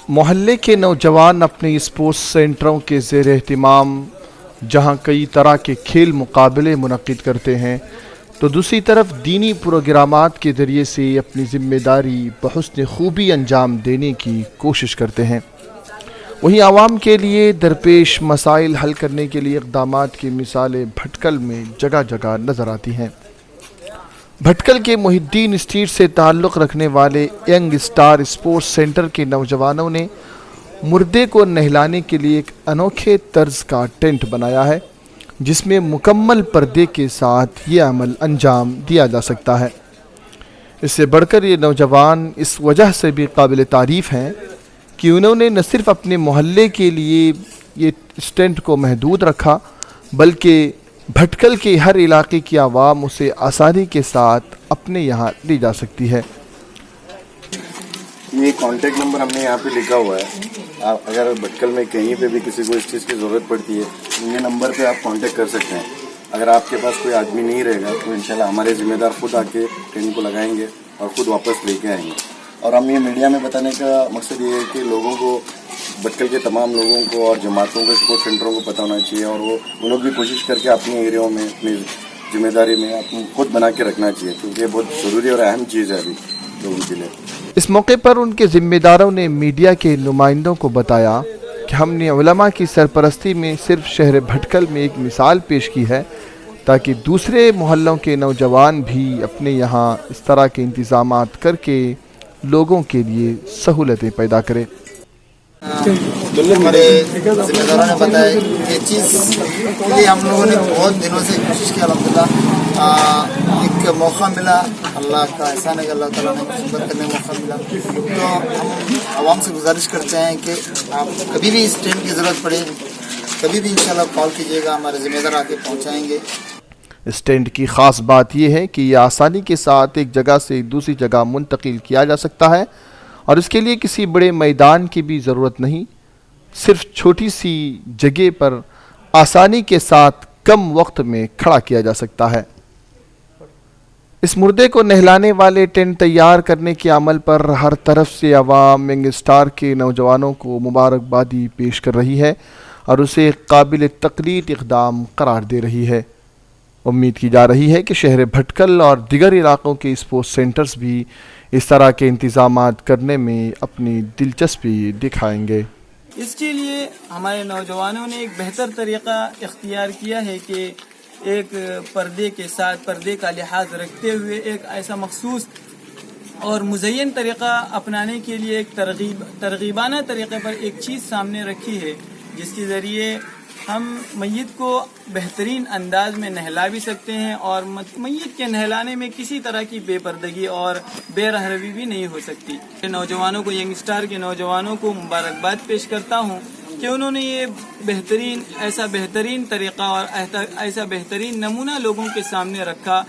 मोहल्ले के नौजवान अपने स्पोर्ट्स सेंटरों के ज़ेर एहतिमाम जहां कई तरह के खेल मुकाबले मुनक्किद करते हैं, तो दूसरी तरफ दीनी प्रोग्रामात के ज़रिए से अपनी ज़िम्मेदारी बहुस्न खूबी अंजाम देने की कोशिश करते हैं। वहीं आवाम के लिए दरपेश मसाइल हल करने के लिए इक़दामात की मिसालें भटकल में जगह जगह नज़र आती हैं। भटकल के मुहिद्दीन स्ट्रीट से ताल्लुक़ रखने वाले यंग स्टार स्पोर्ट्स सेंटर के नौजवानों ने मुर्दे को नहलाने के लिए एक अनोखे तर्ज का टेंट बनाया है, जिसमें मुकम्मल पर्दे के साथ ये अमल अंजाम दिया जा सकता है। इससे बढ़कर ये नौजवान इस वजह से भी काबिल तारीफ़ हैं कि उन्होंने न सिर्फ अपने मोहल्ले के लिए ये इस टेंट को महदूद रखा, बल्कि भटकल के हर इलाके की आवाम उसे आसानी के साथ अपने यहाँ ले जा सकती है। ये कांटेक्ट नंबर हमने यहाँ पे लिखा हुआ है। आप अगर भटकल में कहीं पे भी किसी को इस चीज़ की ज़रूरत पड़ती है, ये नंबर पे आप कांटेक्ट कर सकते हैं। अगर आपके पास कोई आदमी नहीं रहेगा तो इंशाल्लाह हमारे ज़िम्मेदार खुद आके टेंट को लगाएंगे और ख़ुद वापस लेके आएंगे। और हम ये मीडिया में बताने का मकसद ये है कि लोगों को, भटकल के तमाम लोगों को और जमातों को, स्पोर्ट्स सेंटरों को पता होना चाहिए, और वो लोग भी कोशिश करके अपने एरिया में अपनी जिम्मेदारी में अपनी खुद बना के रखना चाहिए, क्योंकि ये बहुत ज़रूरी और अहम चीज़ है अभी लोगों के लिए। इस मौके पर उनके ज़िम्मेदारों ने मीडिया के नुमाइंदों को बताया कि हमने उलमा की सरपरस्ती में सिर्फ शहर भटकल में एक मिसाल पेश की है, ताकि दूसरे मोहल्लों के नौजवान भी अपने यहाँ इस तरह के इंतज़ामात करके लोगों के लिए सहूलतें पैदा करें। हमारे ज़िम्मेदारों ने बताया ये चीज़ के लिए हम लोगों ने बहुत दिनों से कोशिश की। अल्हम्दुलिल्लाह एक मौका मिला, अल्लाह का एहसान है कि अल्लाह ताला ने खिदमत करने का मौका मिला। तो हम आवाम से गुजारिश करते हैं कि आप कभी भी इस टेंट की ज़रूरत पड़े, कभी भी इंशाल्लाह कॉल कीजिएगा, हमारे ज़िम्मेदार आके पहुँचाएँगे। इस टेंट की ख़ास बात यह है कि यह आसानी के साथ एक जगह से दूसरी जगह मुंतकिल किया जा सकता है, और इसके लिए किसी बड़े मैदान की भी ज़रूरत नहीं। सिर्फ छोटी सी जगह पर आसानी के साथ कम वक्त में खड़ा किया जा सकता है। इस मुर्दे को नहलाने वाले टेंट तैयार करने के अमल पर हर तरफ से अवाम यंग स्टार के नौजवानों को मुबारकबादी पेश कर रही है और उसे काबिल तकलीद इक़दाम करार दे रही है। उम्मीद की जा रही है कि शहर भटकल और दिगर इलाक़ों के स्पोर्ट्स सेंटर्स भी इस तरह के इंतज़ामात करने में अपनी दिलचस्पी दिखाएंगे। इसके लिए हमारे नौजवानों ने एक बेहतर तरीक़ा इख्तियार किया है कि एक पर्दे के साथ, पर्दे का लिहाज रखते हुए एक ऐसा मखसूस और मुज़य्यन तरीक़ा अपनाने के लिए एक तरग़ीबाना तरीक़े पर एक चीज़ सामने रखी है, जिसके ज़रिए हम मय्यत को बेहतरीन अंदाज में नहला भी सकते हैं, और मय्यत के नहलाने में किसी तरह की बेपर्दगी और बेरहरवी भी नहीं हो सकती। नौजवानों को, यंग स्टार के नौजवानों को मुबारकबाद पेश करता हूँ कि उन्होंने ये ऐसा बेहतरीन तरीक़ा और ऐसा बेहतरीन नमूना लोगों के सामने रखा।